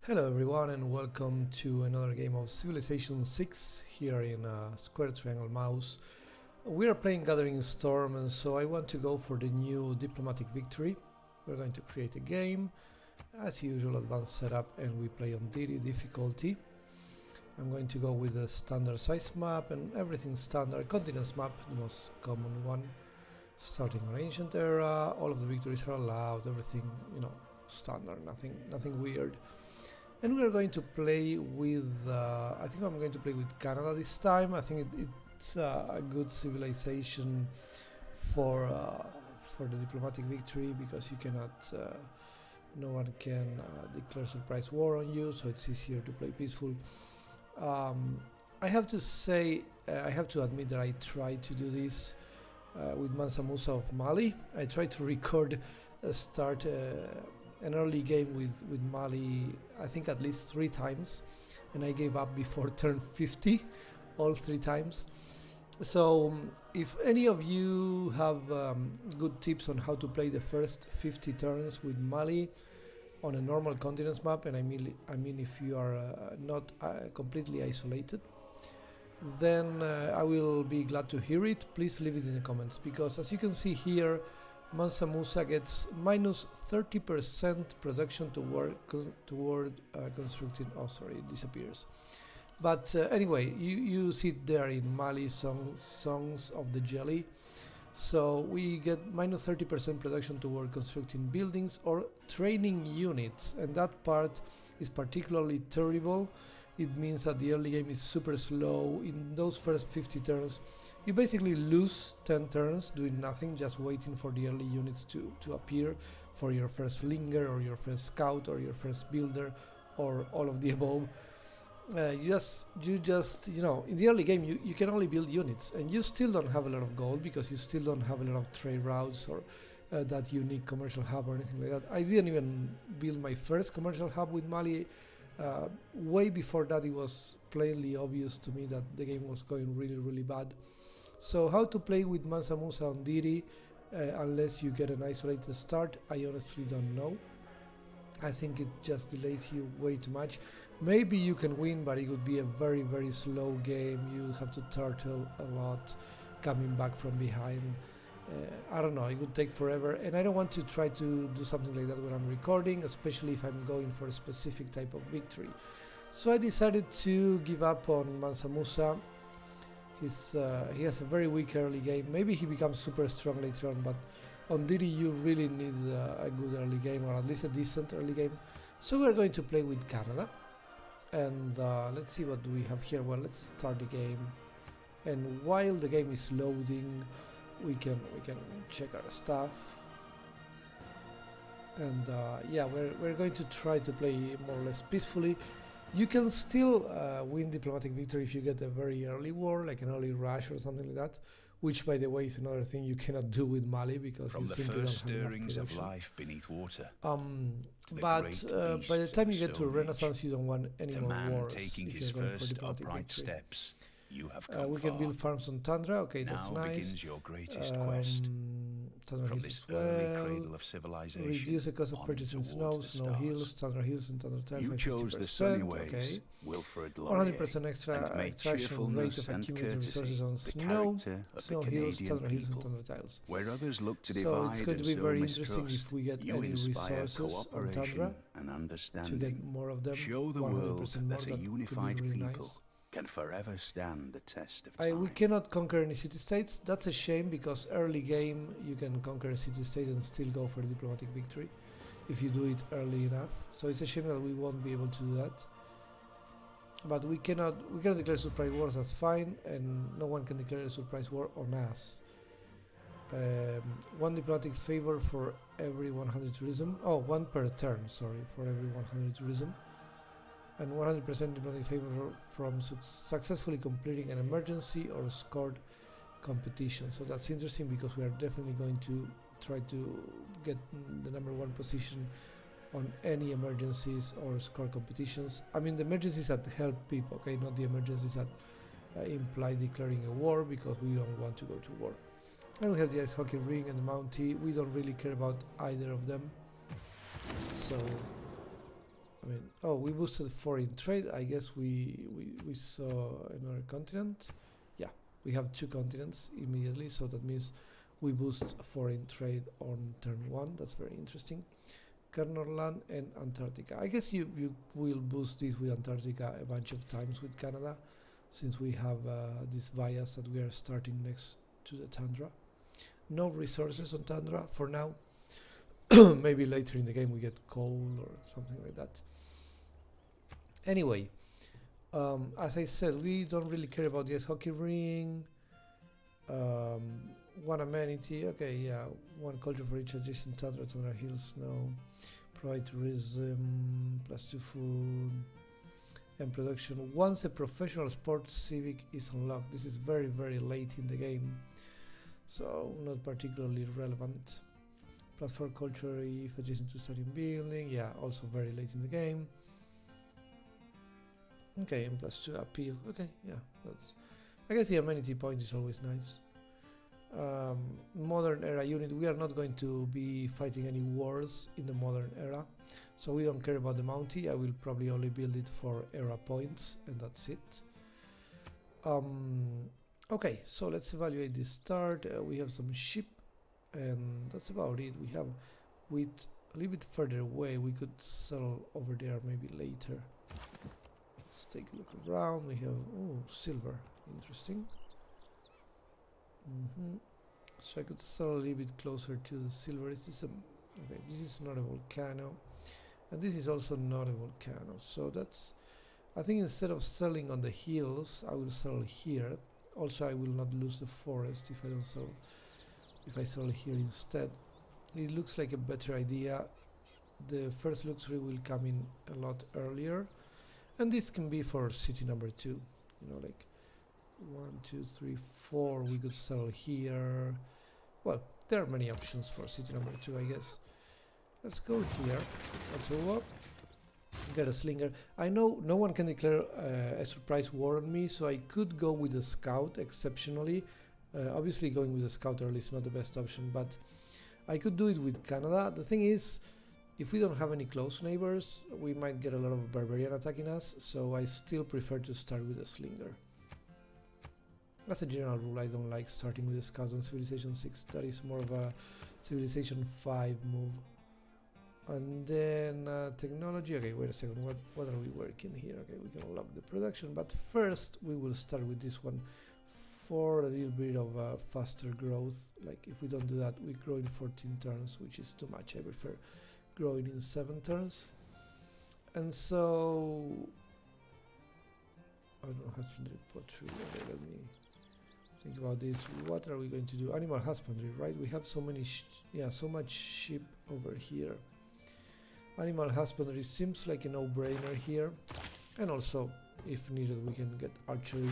Hello everyone and welcome to another game of Civilization 6 here in Square Triangle Mouse. We are playing Gathering Storm, and so I want to go for the new Diplomatic Victory. We're going to create a game, as usual, advanced setup, and we play on Deity difficulty. I'm going to go with the standard size map and everything standard. Continents map, the most common one. Starting on Ancient Era, all of the victories are allowed, everything, standard, nothing weird. And we are going to play with, I think I'm going to play with Canada this time. I think it's a good civilization for the diplomatic victory, because you cannot, no one can declare surprise war on you, so it's easier to play peaceful. I have to say, I have to admit that I tried to do this with Mansa Musa of Mali. I tried to record start an early game with Mali, I think at least 3 times, and I gave up before turn 50 all 3 times. So if any of you have good tips on how to play the first 50 turns with Mali on a normal continents map, and I mean if you are not completely isolated, then I will be glad to hear it. Please leave it in the comments, because as you can see here, Mansa Musa gets minus 30% production toward constructing. Oh, sorry, it disappears. But anyway, you see it there in Mali songs of the jelly. So we get minus 30% production toward constructing buildings or training units, and that part is particularly terrible. It means that the early game is super slow. In those first 50 turns, you basically lose 10 turns doing nothing, just waiting for the early units to appear, for your first linger or your first scout or your first builder or all of the above. You just in the early game you can only build units, and you still don't have a lot of gold because you still don't have a lot of trade routes or that unique commercial hub or anything like that. I didn't even build my first commercial hub with Mali. Way before that, it was plainly obvious to me that the game was going really bad. So how to play with Mansa Musa on Deity unless you get an isolated start, I honestly don't know. I think it just delays you way too much. Maybe you can win, but it would be a very slow game. You'll have to turtle a lot coming back from behind. I don't know, it would take forever, and I don't want to try to do something like that when I'm recording, especially if I'm going for a specific type of victory. So I decided to give up on Mansa Musa. He has a very weak early game. Maybe he becomes super strong later on, but on Deity you really need a good early game, or at least a decent early game. So we're going to play with Canada, and let's see what do we have here. Well, let's start the game, and while the game is loading, we can check our stuff, and yeah, we're going to try to play more or less peacefully. You can still win diplomatic victory if you get a very early war, like an early rush or something like that, which by the way is another thing you cannot do with Mali, because from you the simply first don't have stirrings enough of life beneath water, but by the time you get to Renaissance, you don't want any more wars. Taking if his you're going for first diplomatic upright victory. steps, you have come we far. can build farms on Tundra. Okay, that's Now nice. begins your greatest quest. Tundra From hills this as well. early cradle of civilization, Reduce the cost of on purchasing towards snow hills, Tundra hills, and Tundra tiles You by chose 50%. the sunny ways, Okay. Wilfred Laurier, 100% extra and made extraction rate of and accumulated courtesy resources on the snow, character of snow the hills, Canadian Tundra hills, and people. Tundra tiles. Where others look to So divide it's going to and be sow very mistrust, interesting if we get you any inspire resources on Tundra cooperation and to understanding. get more of them. Show the 100% world more, that a that unified could be really people nice. can forever stand the test of time. We cannot conquer any city-states. That's a shame, because early game you can conquer a city-state and still go for a diplomatic victory if you do it early enough. So it's a shame that we won't be able to do that. But we cannot declare surprise wars, that's fine, and no one can declare a surprise war on us. 1 diplomatic favor for every 100 tourism. Oh, 1 per turn, sorry, for every 100 tourism. And 100% diplomatic favor from successfully completing an emergency or scored competition. So that's interesting, because we are definitely going to try to get the #1 position on any emergencies or score competitions. I mean the emergencies that help people, okay, not the emergencies that imply declaring a war, because we don't want to go to war. And we have the ice hockey ring and the Mountie. We don't really care about either of them. So I mean, oh, we boosted foreign trade. I guess we saw another continent. Yeah, we have 2 continents immediately, so that means we boost foreign trade on turn 1. That's very interesting. Land and Antarctica. I guess you will boost this with Antarctica a bunch of times with Canada, since we have this bias that we are starting next to the tundra. No resources on tundra for now. Maybe later in the game we get coal or something like that. Anyway, as I said, we don't really care about the ice hockey ring. One amenity, okay, yeah, 1 culture for each adjacent tundra hills, no. Provide tourism, +2 food, and production. Once a professional sports civic is unlocked, this is very, very late in the game, so not particularly relevant. +4 culture if adjacent to stadium building, yeah, also very late in the game. Okay, and +2 appeal, okay, yeah, that's, I guess the amenity point is always nice. Modern era unit, we are not going to be fighting any wars in the modern era, so we don't care about the Mountie. I will probably only build it for era points, and that's it. Okay, so let's evaluate this start. We have some sheep, and that's about it. We have wheat a little bit further away. We could sell over there maybe later. Let's take a look around. We have, oh, silver, interesting. So I could sell a little bit closer to the silver. Is this a, okay, this is not a volcano, and this is also not a volcano, so that's, I think instead of selling on the hills I will sell here. Also I will not lose the forest if I don't sell, if I sell here instead. It looks like a better idea. The first luxury will come in a lot earlier, and this can be for city number 2, you know, like 1, 2, 3, 4 we could sell here. Well, there are many options for city number 2, I guess. Let's go here, Ottawa, get a slinger. I know no one can declare a surprise war on me, so I could go with a scout exceptionally. Obviously going with a scout early is not the best option, but I could do it with Canada. The thing is, if we don't have any close neighbors, we might get a lot of barbarian attacking us, so I still prefer to start with a slinger. As a general rule, I don't like starting with a scout on Civilization 6. That is more of a Civilization 5 move. And then technology. Okay, wait a second. What are we working here? Okay, we can unlock the production, but first we will start with this one for a little bit of faster growth. Like if we don't do that, we grow in 14 turns, which is too much. I prefer growing in 7 turns. And so I don't have to do pottery. Okay, let me think about this. What are we going to do? Animal husbandry, right? We have so many, so much sheep over here. Animal husbandry seems like a no-brainer here, and also, if needed, we can get archery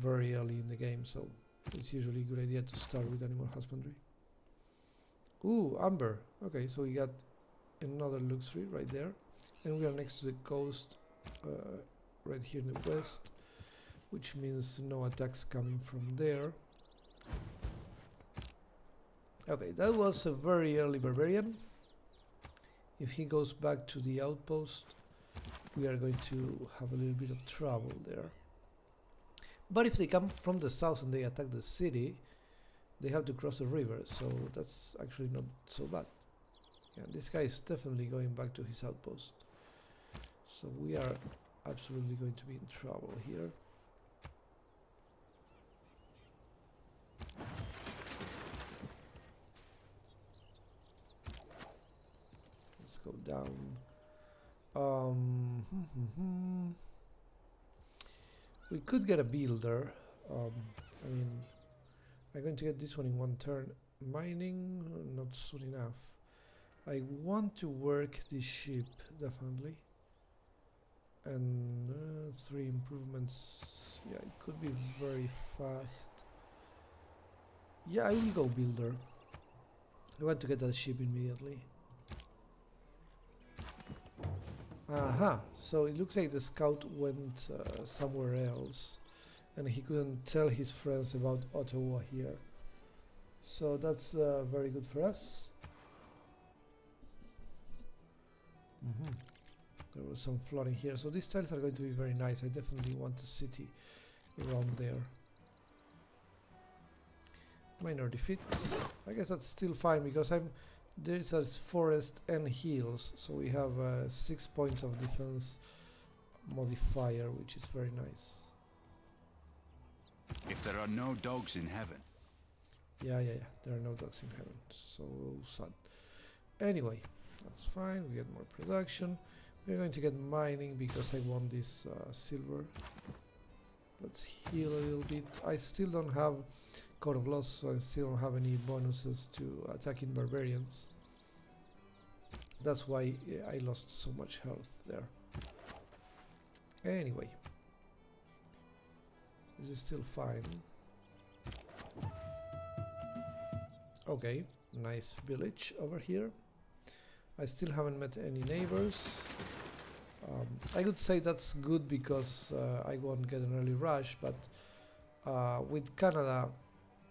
very early in the game. So it's usually a good idea to start with animal husbandry. Ooh, amber. Okay, so we got another luxury right there, and we are next to the coast, right here in the west, which means no attacks coming from there. Okay, that was a very early barbarian. If he goes back to the outpost, we are going to have a little bit of trouble there. But if they come from the south and they attack the city, they have to cross the river, so that's actually not so bad. Yeah, this guy is definitely going back to his outpost. So we are absolutely going to be in trouble here. Let's go down. We could get a builder. I mean, I'm going to get this one in 1 turn. Mining, not soon enough. I want to work this ship, definitely. And 3 improvements. Yeah, it could be very fast. Yeah, I will go builder. I want to get that ship immediately. Aha, so it looks like the scout went somewhere else, and he couldn't tell his friends about Ottawa here. So that's very good for us. There was some flooding here, so these tiles are going to be very nice. I definitely want a city around there. Minor defeat. I guess that's still fine because there's a forest and hills, so we have 6 points of defense modifier, which is very nice. If there are no dogs in heaven. Yeah, there are no dogs in heaven. So sad. Anyway, that's fine. We get more production. We're going to get mining because I want this silver. Let's heal a little bit. I still don't have Code of Loss, so I still don't have any bonuses to attacking barbarians. That's why I lost so much health there. Anyway, this is still fine. Okay, nice village over here. I still haven't met any neighbors. I could say that's good because I won't get an early rush, but with Canada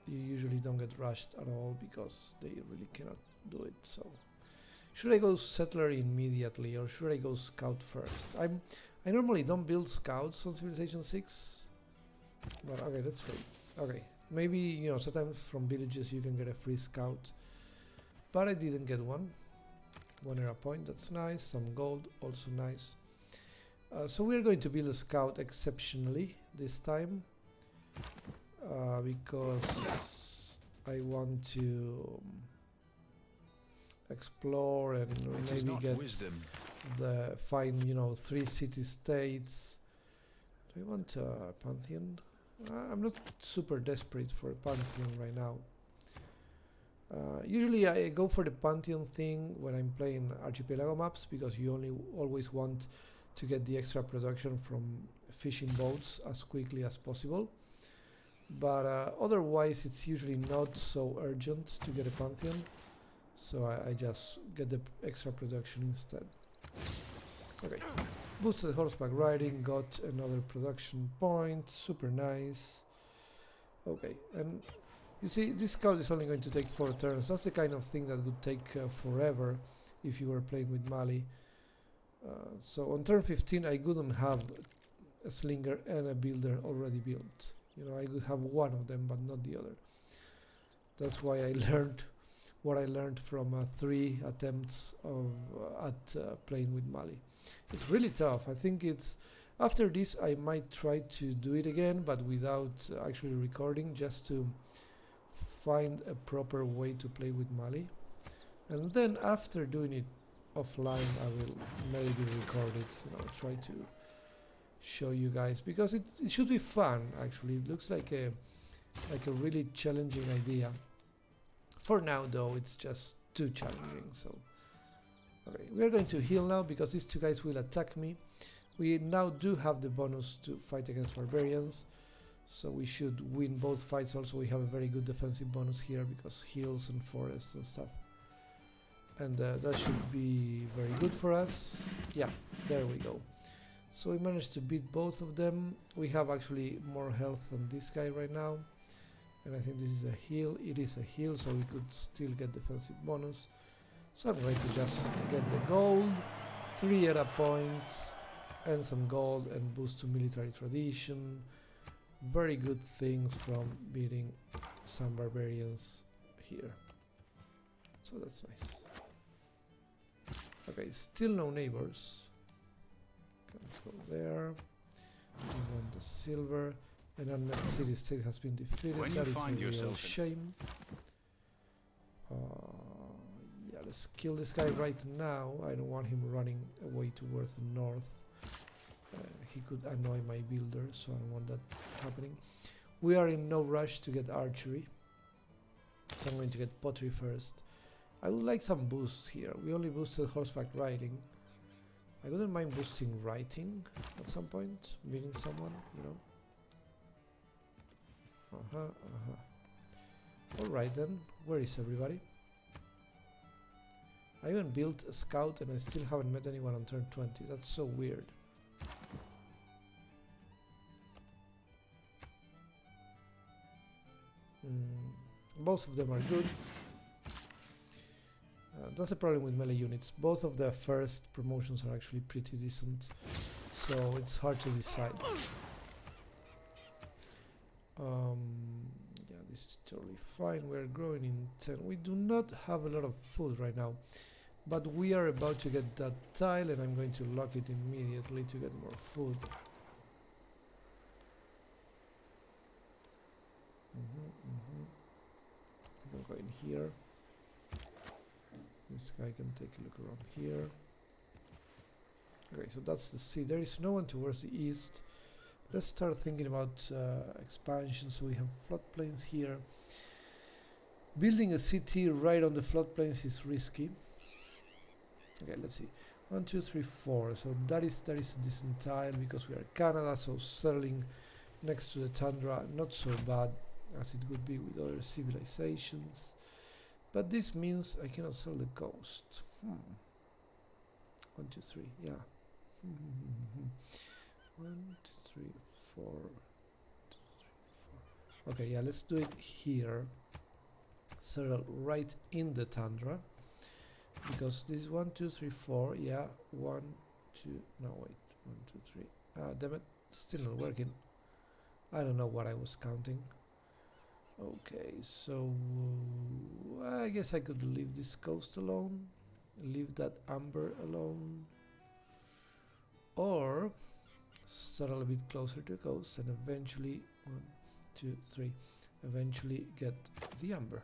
you usually don't get rushed at all because they really cannot do it. So should I go settler immediately or should I go scout first? I normally don't build scouts on Civilization 6, but okay, let's wait. Okay, maybe, you know, sometimes from villages you can get a free scout, but I didn't get one. 1 era point, that's nice. Some gold, also nice. So we're going to build a scout exceptionally this time because I want to explore and maybe get find, you know, 3 city-states. Do I want a pantheon? I'm not super desperate for a pantheon right now. Usually I go for the pantheon thing when I'm playing archipelago maps because you always want to get the extra production from fishing boats as quickly as possible. But otherwise it's usually not so urgent to get a pantheon, so I just get the extra production instead. Okay, boosted horseback riding, got another production point, super nice. Okay, and you see, this scout is only going to take 4 turns. That's the kind of thing that would take forever if you were playing with Mali. So on turn 15 I couldn't have a slinger and a builder already built. You know, I could have one of them but not the other. That's why I learned what I learned from 3 attempts of at playing with Mali. It's really tough. I think it's after this I might try to do it again, but without actually recording, just to find a proper way to play with Mali. And then after doing it offline I will maybe record it, you know, try to show you guys, because it should be fun actually. It looks like a really challenging idea. For now though it's just too challenging, so okay, we are going to heal now because these 2 guys will attack me. We now do have the bonus to fight against barbarians, so we should win both fights. Also we have a very good defensive bonus here because hills and forests and stuff, and that should be very good for us. Yeah, there we go. So we managed to beat both of them. We have actually more health than this guy right now, and I think this is a heal. It is a heal, so we could still get defensive bonus. So I'm going to just get the gold, 3 era points and some gold, and boost to military tradition. Very good things from beating some barbarians here, so that's nice. Okay, still no neighbors. Let's go there. We want the silver. An unmet city state has been defeated. That is a real shame. Yeah, let's kill this guy right now. I don't want him running away towards the north. He could annoy my builder, so I don't want that happening. We are in no rush to get archery. I'm going to get pottery first. I would like some boosts here. We only boosted horseback riding. I wouldn't mind boosting writing at some point, meeting someone, you know. Alright then, where is everybody? I even built a scout and I still haven't met anyone on turn 20. That's so weird. Both of them are good. That's the problem with melee units. Both of the first promotions are actually pretty decent, so it's hard to decide. Yeah, this is totally fine. We're growing in 10. We do not have a lot of food right now, but we are about to get that tile, and I'm going to lock it immediately to get more food. I think I'm going here. This guy can take a look around here. Okay, so that's the sea. There is no one towards the east. Let's start thinking about expansion. So we have floodplains here. Building a city right on the floodplains is risky. Okay, let's see. 1, 2, 3, 4. So that is a decent tile because we are Canada. So settling next to the tundra, not so bad as it would be with other civilizations. But this means I cannot sell the coast. 1, 2, 3. Yeah. 1, 2, 3, 4. 2, 3, 4. Okay, yeah, let's do it here. Settle right in the tundra. Because this is 1, 2, 3, 4. Yeah, 1, 2. No, wait. 1, 2, 3. Ah, damn it. Still not working. I don't know what I was counting. Okay, so I guess I could leave this coast alone. Leave that amber alone. Or settle a bit closer to the coast and eventually 1, 2, 3. Eventually get the amber.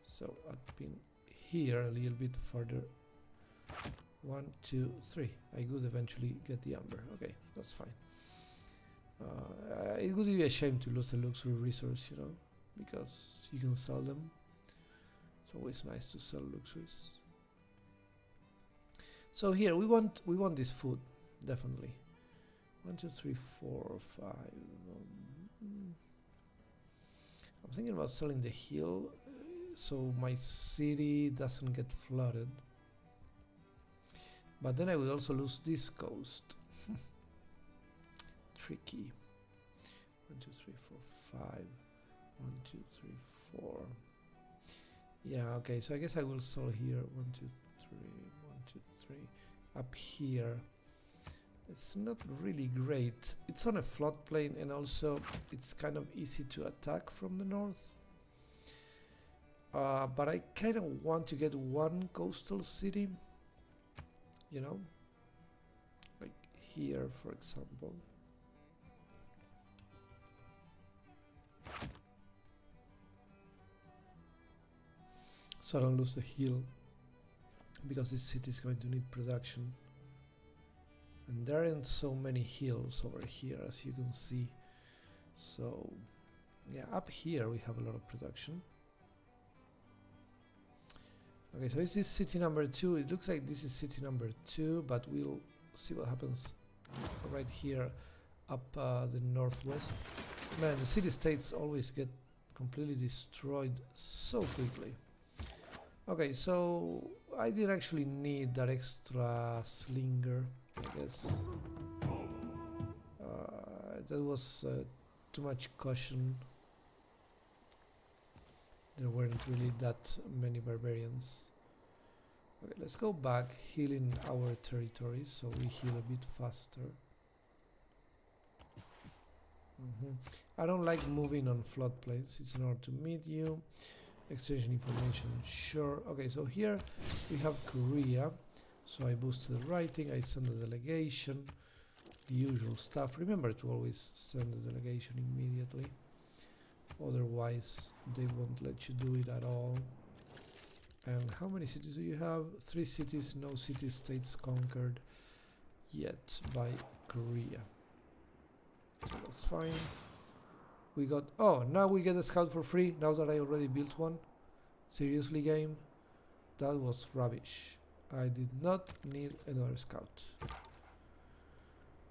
So up in here a little bit further. 1, 2, 3. I could eventually get the amber. Okay, that's fine. It would be a shame to lose a luxury resource, you know, because you can sell them. It's always nice to sell luxuries. So here we want this food, definitely. 1, 2, 3, 4, 5. I'm thinking about selling the hill, so my city doesn't get flooded. But then I would also lose this coast. Tricky. 1, 2, 3, 4, 5. 1, 2, 3, 4. Yeah, okay, so I guess I will sell here. 1, 2, 3, 1, 2, 3. Up here. It's not really great. It's on a floodplain, and also it's kind of easy to attack from the north. But I kind of want to get one coastal city. You know? Like here, for example. So I don't lose the hill, because this city is going to need production. And there aren't so many hills over here, as you can see. So, yeah, up here we have a lot of production. Okay, so is this city number 2? It looks like this is city number 2, but we'll see what happens right here up the northwest. Man, the city-states always get completely destroyed so quickly. Okay, so I didn't actually need that extra slinger, I guess. That was too much caution. There weren't really that many barbarians. Okay, let's go back, healing our territory, so we heal a bit faster. I don't like moving on floodplains. It's in order to meet you. Exchange information, sure. Okay, so here we have Korea. So I boost the writing, I send the delegation, the usual stuff. Remember to always send the delegation immediately. Otherwise, they won't let you do it at all. And how many cities do you have? 3 cities, no city-states conquered yet by Korea. So that's fine. We got... Oh, now we get a scout for free, now that I already built one. Seriously, game? That was rubbish. I did not need another scout.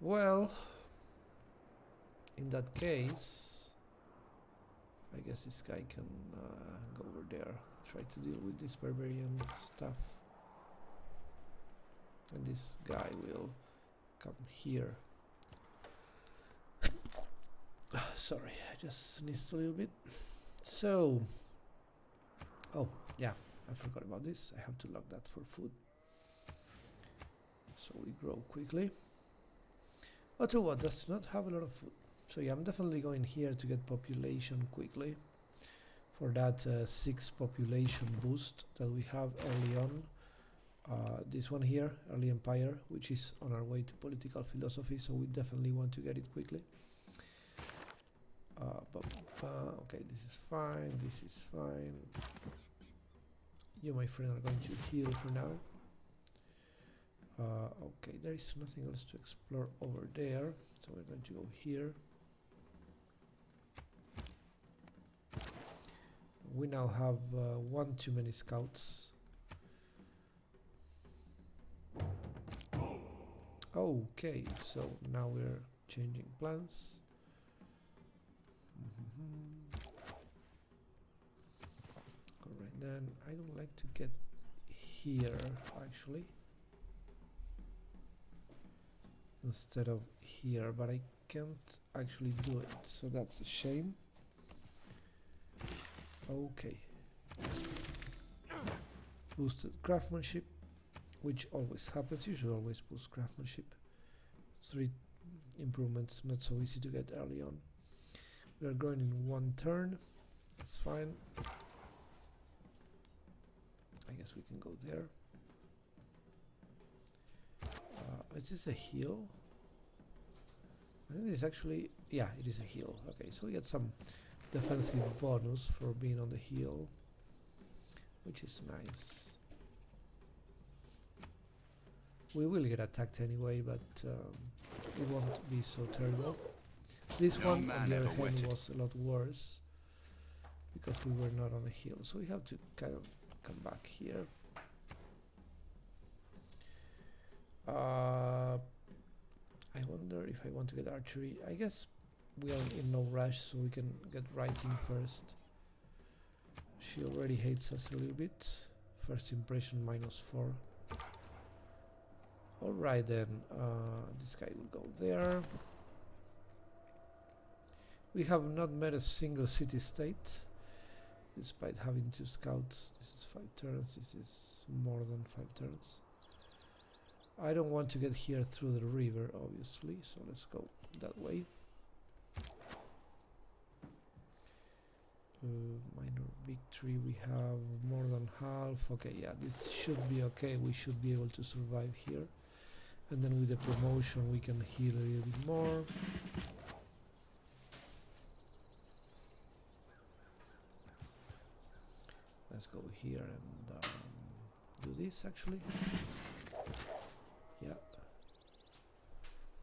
Well, in that case, I guess this guy can go over there, try to deal with this barbarian stuff. And this guy will come here. Sorry, I just sneezed a little bit. So, oh yeah, I forgot about this. I have to log that for food. So we grow quickly. Ottawa does not have a lot of food. So yeah, I'm definitely going here to get population quickly. For that 6 population boost that we have early on. This one here, Early Empire, which is on our way to political philosophy, so we definitely want to get it quickly. Okay, this is fine, this is fine. You, my friend, are going to heal for now. Okay, there is nothing else to explore over there, so we're going to go here. We now have one too many scouts. Okay, so now we're changing plans. Alright, then I don't like to get here actually instead of here, but I can't actually do it, so that's a shame. Okay. Boosted craftsmanship, which always happens. You should always boost craftsmanship. 3 improvements, not so easy to get early on. We are growing in 1 turn. That's fine. I guess we can go there. Is this a heal? I think it's actually, yeah, it is a heal. Okay, so we get some defensive bonus for being on the hill, which is nice. We will get attacked anyway, but it won't be so terrible. This one, on the other hand, was a lot worse because we were not on a hill, so we have to kind of come back here. I wonder if I want to get archery. I guess we are in no rush, so we can get writing first. She already hates us a little bit. First impression -4. Alright then, this guy will go there. We have not met a single city-state, despite having 2 scouts. This is 5 turns, this is more than 5 turns. I don't want to get here through the river, obviously, so let's go that way. Minor victory, we have more than half. Okay, yeah, this should be okay. We should be able to survive here. And then with the promotion we can heal a little bit more. Let's go here and do this actually. Yeah.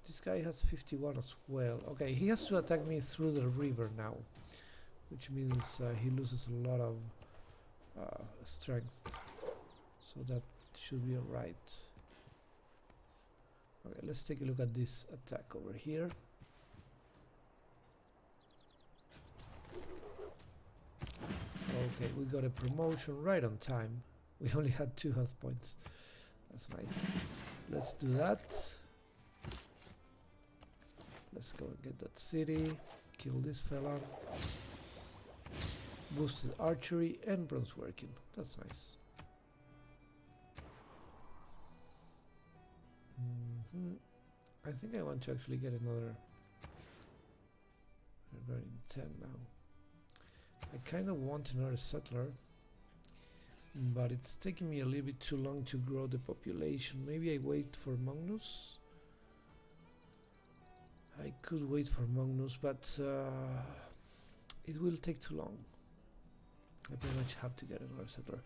This guy has 51 as well. Okay, he has to attack me through the river now, which means he loses a lot of strength. So that should be alright. Okay, let's take a look at this attack over here. Okay, we got a promotion right on time. We only had 2 health points. That's nice. Let's do that. Let's go and get that city. Kill this fella. Boosted archery and bronze working. That's nice. I think I want to actually get another. We're going 10 now. I kind of want another settler, but it's taking me a little bit too long to grow the population. Maybe I wait for Magnus. I could wait for Magnus, but it will take too long. I pretty much have to get another settler.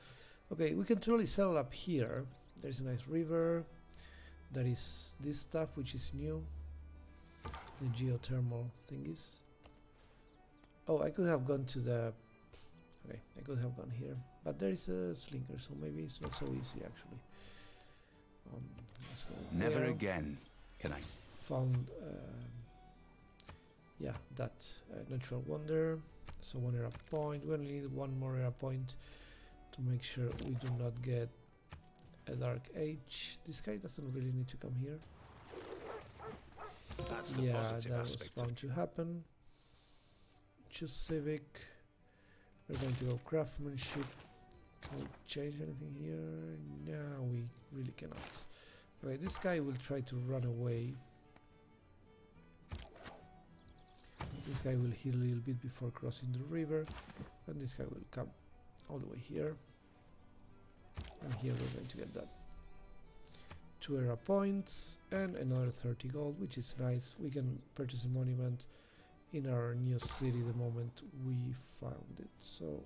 Okay, we can totally settle up here. There's a nice river. There is this stuff which is new. The geothermal thingies. Oh, I could have gone to the... Okay, I could have gone here. But there is a slinker, so maybe it's not so easy actually. Let's go Never there. again can I. Found... yeah, that natural wonder. So 1 era point. We only need 1 more era point to make sure we do not get a dark age. This guy doesn't really need to come here. That's the Yeah, positive that was aspect bound of to happen. Choose civic. We're going to go craftsmanship. Can we change anything here? No, we really cannot. Okay, this guy will try to run away. This guy will heal a little bit before crossing the river, and this guy will come all the way here. And here we're going to get that 2 era points and another 30 gold, which is nice. We can purchase a monument in our new city the moment we found it. So,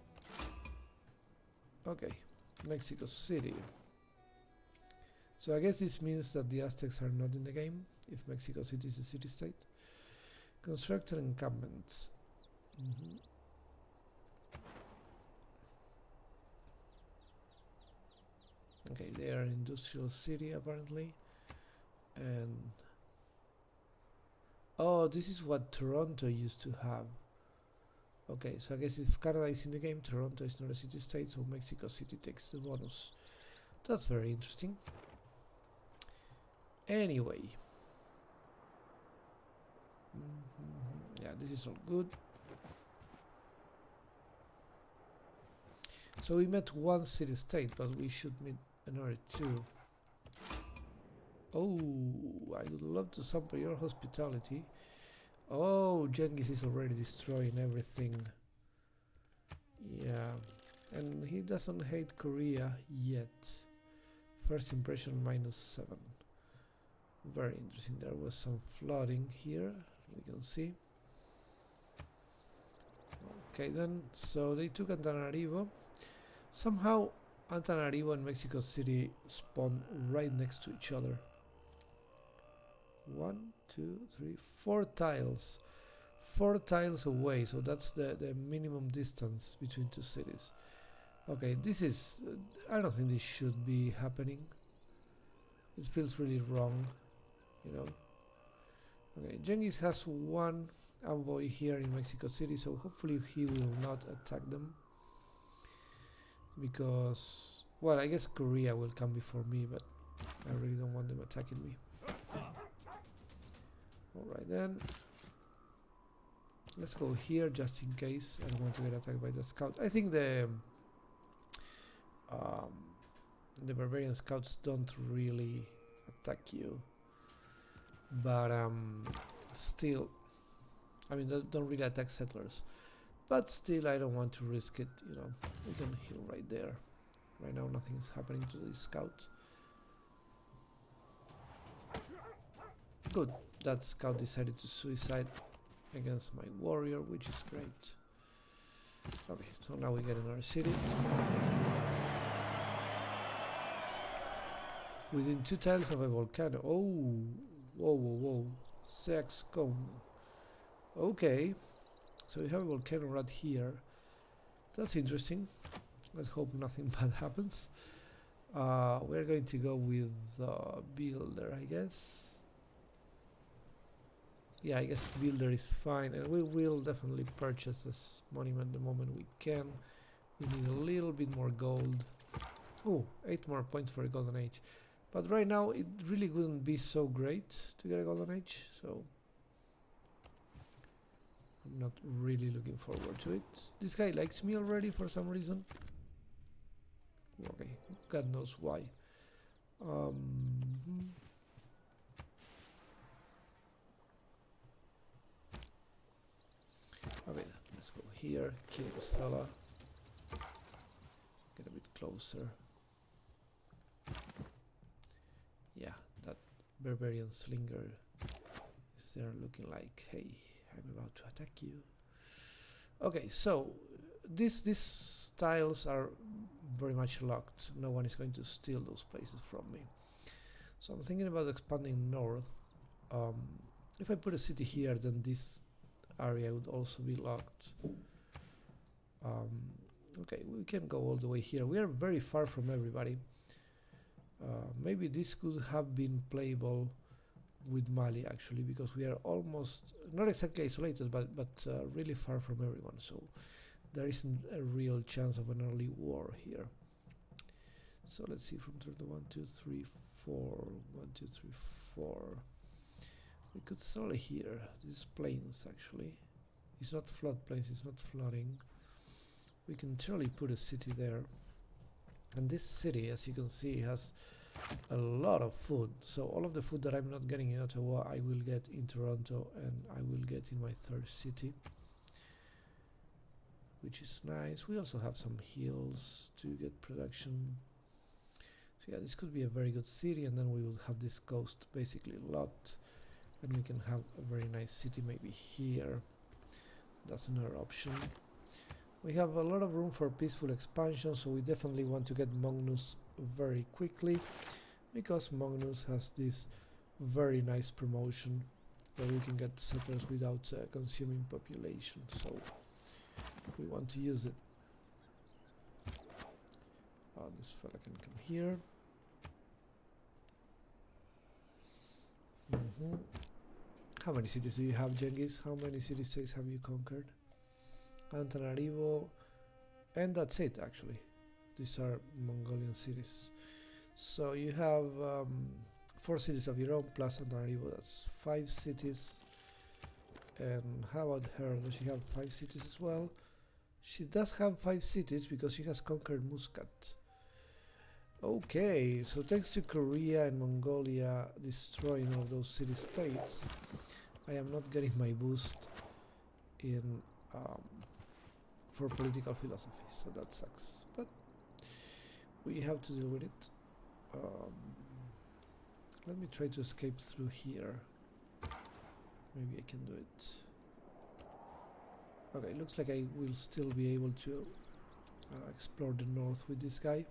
okay, Mexico City. So I guess this means that the Aztecs are not in the game, if Mexico City is a city-state. Construct an encampment. Okay, they are an industrial city apparently. And oh, this is what Toronto used to have. Okay, so I guess if Canada is in the game, Toronto is not a city-state, so Mexico City takes the bonus. That's very interesting. Anyway. Yeah, this is all good. So we met one city-state, but we should meet another 2. Oh, I would love to sample your hospitality. Oh, Genghis is already destroying everything. Yeah, and he doesn't hate Korea yet. First impression -7. Very interesting. There was some flooding here, we can see. Okay then, so they took Antananarivo. Somehow Antananarivo and Mexico City spawn right next to each other. 1, 2, 3, 4 tiles. 4 tiles away, so that's the minimum distance between 2 cities. Okay, this is... I don't think this should be happening. It feels really wrong, you know. Okay, Genghis has 1 envoy here in Mexico City, so hopefully he will not attack them. Because, well, I guess Korea will come before me, but I really don't want them attacking me. Alright then. Let's go here just in case I don't want to get attacked by the scout. I think the barbarian scouts don't really attack you, but still, I mean, they don't really attack settlers, but still I don't want to risk it, you know. We can heal right there. Right now nothing is happening to this scout. Good, that scout decided to suicide against my warrior, which is great. Okay, so now we get another city. Within 2 tiles of a volcano. Oh, whoa, whoa, whoa. Sex cone. Okay, so we have a volcano right here. That's interesting. Let's hope nothing bad happens. We're going to go with builder, I guess. Yeah, I guess builder is fine, and we will definitely purchase this monument the moment we can. We need a little bit more gold. Oh, 8 more points for a golden age. But right now it really wouldn't be so great to get a golden age, so I'm not really looking forward to it. This guy likes me already for some reason. Okay, God knows why. Okay, let's go here, kill this fella. Get a bit closer. Yeah, that barbarian slinger is there looking like, hey, I'm about to attack you. Okay, so these tiles are very much locked. No one is going to steal those places from me. So I'm thinking about expanding north. If I put a city here, then this area would also be locked. Okay, we can go all the way here. We are very far from everybody. Maybe this could have been playable with Mali actually, because we are almost not exactly isolated, but really far from everyone. So there isn't a real chance of an early war here. So let's see from turn 1, 2, 3, 4. 1, 2, 3, 4. We could start here. This is plains actually. It's not floodplains, it's not flooding. We can surely put a city there. And this city, as you can see, has a lot of food. So all of the food that I'm not getting in Ottawa, I will get in Toronto, and I will get in my third city, which is nice. We also have some hills to get production. So yeah, this could be a very good city, and then we will have this coast basically a lot, and we can have a very nice city maybe here. That's another option. We have a lot of room for peaceful expansion, so we definitely want to get Magnus very quickly, because Magnus has this very nice promotion where we can get settlers without consuming population, so we want to use it. This fella can come here. How many cities do you have, Genghis? How many city-states have you conquered? Antananarivo, and that's it actually. These are Mongolian cities. So you have 4 cities of your own plus Antananarivo, that's 5 cities. And how about her? Does she have 5 cities as well? She does have 5 cities because she has conquered Muscat. Okay, so thanks to Korea and Mongolia destroying all those city-states, I am not getting my boost in for political philosophy, so that sucks, but we have to deal with it. Let me try to escape through here. Maybe I can do it. Okay, looks like I will still be able to explore the north with this guy.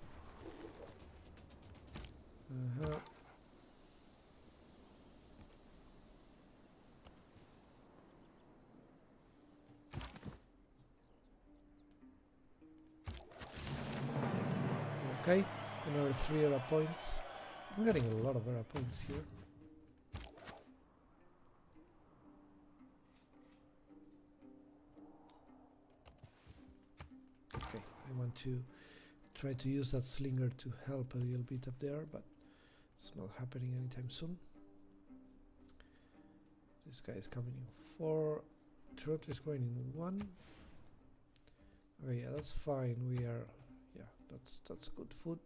Okay, another 3 era points. I'm getting a lot of era points here. Okay, I want to try to use that slinger to help a little bit up there, but it's not happening anytime soon. This guy is coming in 4. Toronto is going in 1. Okay, yeah, that's fine. We are, yeah, that's good food.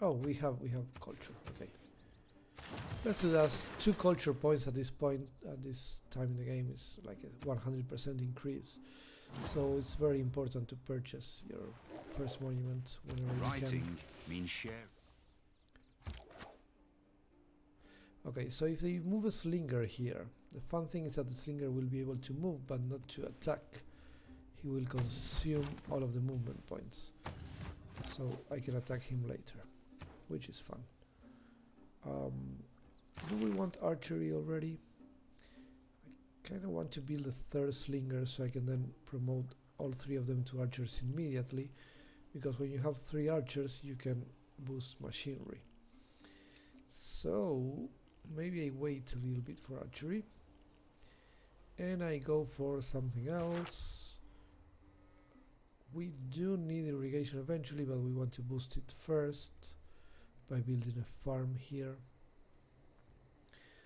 Oh, we have culture. Okay, let's do that. 2 culture points at this point. At this time in the game is like a 100% increase. So it's very important to purchase your first monument whenever you can. Writing means share. Okay, so if they move a slinger here, the fun thing is that the slinger will be able to move but not to attack. He will consume all of the movement points, so I can attack him later, which is fun. Do we want archery already? I kind of want to build a 3rd slinger so I can then promote all 3 of them to archers immediately, because when you have 3 archers you can boost machinery. So maybe I wait a little bit for archery and I go for something else. We do need irrigation eventually, but we want to boost it first by building a farm here.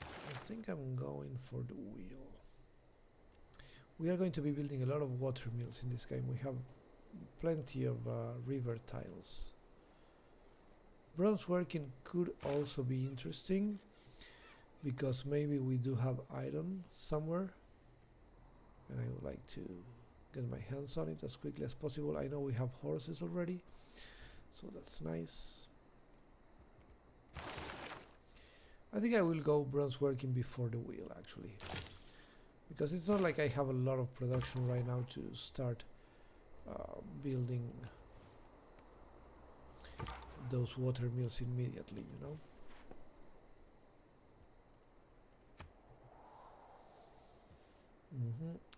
I think I'm going for the wheel. We are going to be building a lot of water mills in this game. We have plenty of river tiles. Bronze working could also be interesting, because maybe we do have iron somewhere and I would like to get my hands on it as quickly as possible. I know we have horses already, so that's nice. I think I will go bronze working before the wheel actually, because it's not like I have a lot of production right now to start building those water mills immediately, you know.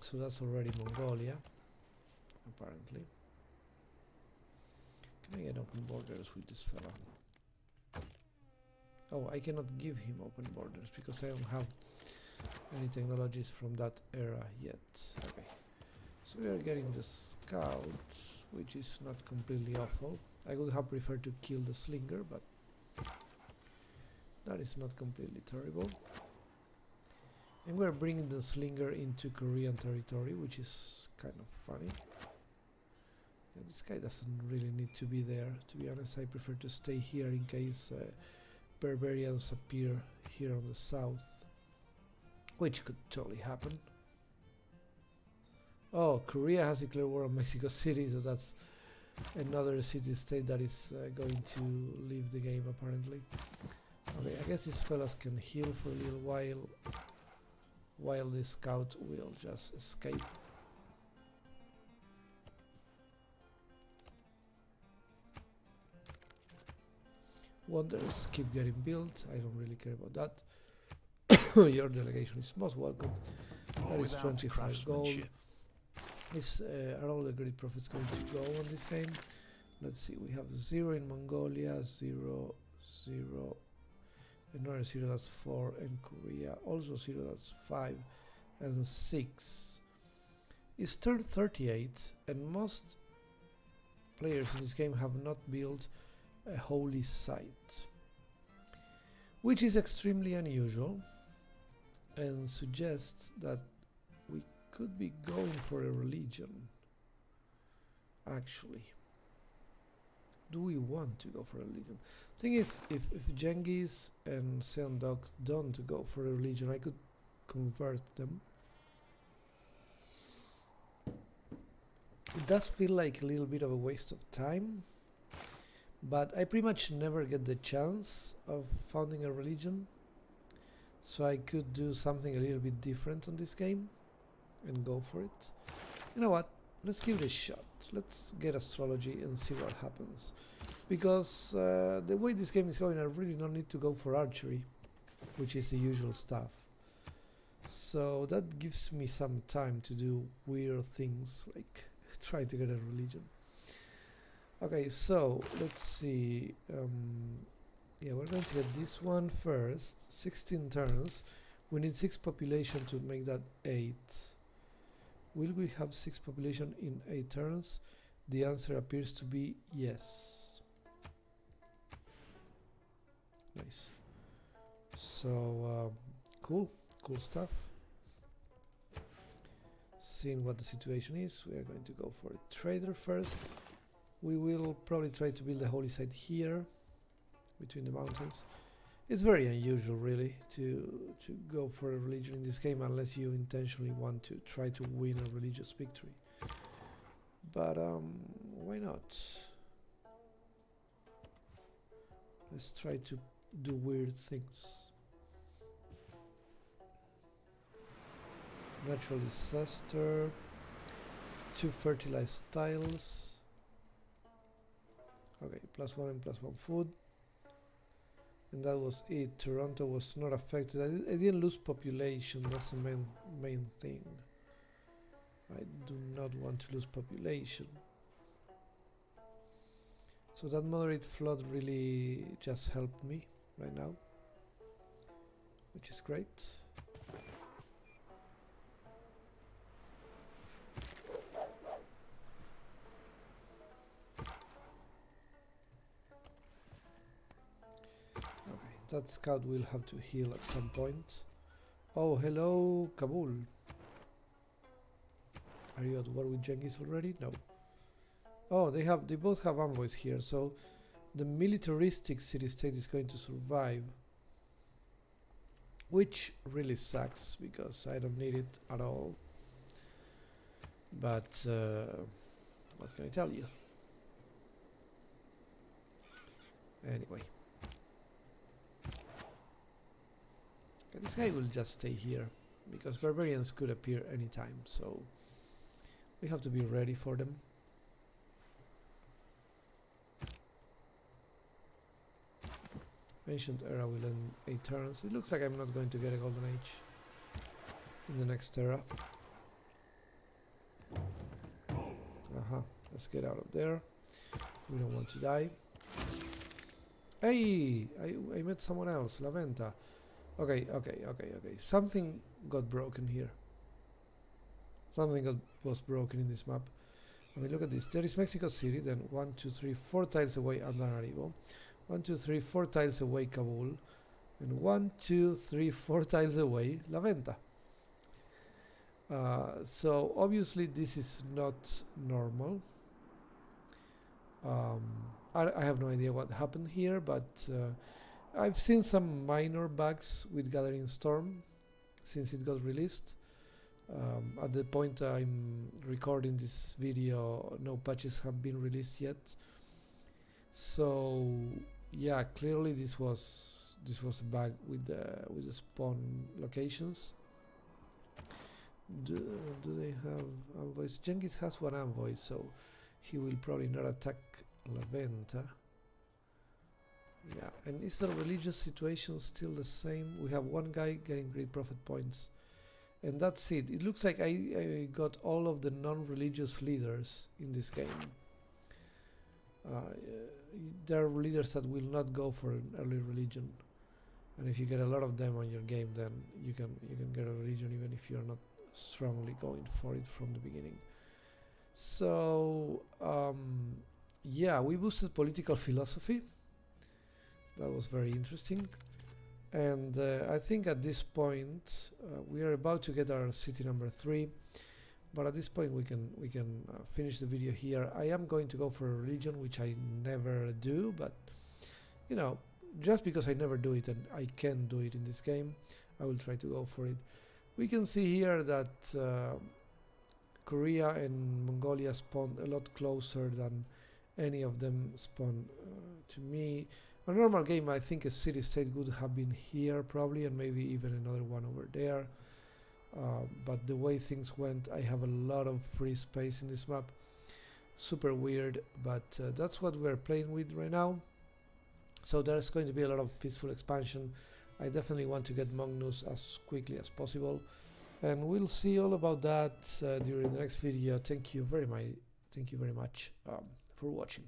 So that's already Mongolia, apparently. Can I get open borders with this fella? Oh, I cannot give him open borders because I don't have any technologies from that era yet. Okay, so we are getting the scout, which is not completely awful. I would have preferred to kill the slinger, but that is not completely terrible. And we're bringing the slinger into Korean territory, which is kind of funny. And this guy doesn't really need to be there, to be honest. I prefer to stay here in case barbarians appear here on the south, which could totally happen. Oh, Korea has declared war on Mexico City, so that's another city-state that is going to leave the game, apparently. Okay, I guess these fellas can heal for a little while the scout will just escape. Wonders keep getting built. I don't really care about that. Your delegation is most welcome. That is 25 gold. Are all the great profits going to go on this game? Let's see, we have 0 in Mongolia, 0, 0, another 0, that's 4, and Korea, also 0, that's 5, and 6. It's turn 38, and most players in this game have not built a holy site, which is extremely unusual, and suggests that we could be going for a religion. Actually, do we want to go for a religion? Thing is, if Genghis and Santdard don't go for a religion, I could convert them. It does feel like a little bit of a waste of time, but I pretty much never get the chance of founding a religion, so I could do something a little bit different on this game and go for it. You know what? Let's give it a shot. Let's get astrology and see what happens. Because the way this game is going, I really don't need to go for archery, which is the usual stuff. So that gives me some time to do weird things, like try to get a religion. Okay, so let's see. Yeah, we're going to get this one first. 16 turns. We need 6 population to make that 8. Will we have 6 population in 8 turns? The answer appears to be yes. Nice. So, cool stuff. Seeing what the situation is, we are going to go for a trader first. We will probably try to build a holy site here, between the mountains. It's very unusual, really, to go for a religion in this game, unless you intentionally want to try to win a religious victory. But why not? Let's try to do weird things. Natural disaster. 2 fertilized tiles. Okay, +1 and +1 food. And that was it. Toronto was not affected. I didn't lose population. That's the main thing. I do not want to lose population. So that moderate flood really just helped me right now, which is great. That scout will have to heal at some point. Oh, hello, Kabul. Are you at war with Genghis already? No. Oh, they both have envoys here, so the militaristic city-state is going to survive. Which really sucks, because I don't need it at all. But, what can I tell you? Anyway. This guy will just stay here, because barbarians could appear anytime, so we have to be ready for them. Ancient era will end 8 turns. It looks like I'm not going to get a golden age in the next era. Let's get out of there. We don't want to die. Hey! I met someone else, La Venta. Okay. Something got broken here. Something was broken in this map. I mean, look at this. There is Mexico City, then 1, 2, 3, 4 tiles away Antananarivo. 1, 2, 3, 4 tiles away Kabul. And 1, 2, 3, 4 tiles away La Venta. So obviously this is not normal. I have no idea what happened here, but I've seen some minor bugs with Gathering Storm since it got released. At the point I'm recording this video, no patches have been released yet. So yeah, clearly this was a bug with the spawn locations. Do they have envoys? Genghis has one envoy, so he will probably not attack La Venta. Yeah, and is the religious situation still the same? We have one guy getting great prophet points, and that's it. It looks like I got all of the non-religious leaders in this game. There are leaders that will not go for an early religion, and if you get a lot of them on your game, then you can get a religion even if you're not strongly going for it from the beginning. So yeah, we boosted political philosophy. That was very interesting, and I think at this point we are about to get our city number 3, but at this point we can finish the video here. I am going to go for a religion, which I never do, but you know, just because I never do it and I can do it in this game, I will try to go for it. We can see here that Korea and Mongolia spawn a lot closer than any of them spawn to me. On a normal game, I think a city-state would have been here probably, and maybe even another one over there. But the way things went, I have a lot of free space in this map. Super weird, but that's what we're playing with right now. So there's going to be a lot of peaceful expansion. I definitely want to get Magnus as quickly as possible, and we'll see all about that during the next video. Thank you very much for watching.